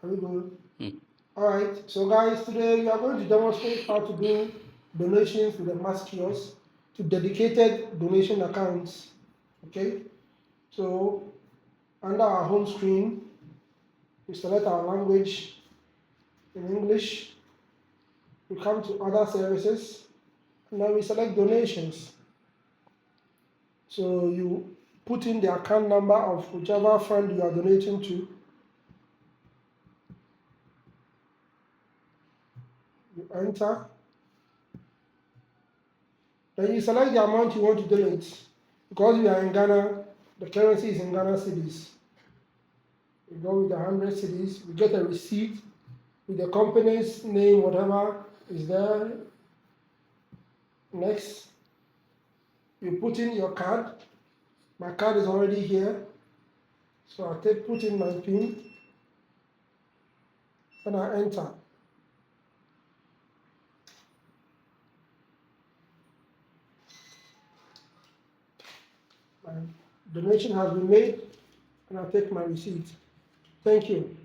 Are we good? Mm. Alright, so guys, today we are going to demonstrate how to do donations with the MAXxKiosk to dedicated donation accounts. Okay, so under our home screen, we select our language in English, we come to other services, and then we select donations. So you put in the account number of whichever fund you are donating to, you enter, then you select the amount you want to donate. Because we are in Ghana, the currency is in Ghana cedis. We go with the 100 cedis, we get a receipt with the company's name, whatever is there. Next, you put in your card. My card is already here, so I put in my PIN and I enter. My donation has been made and I take my receipt. Thank you.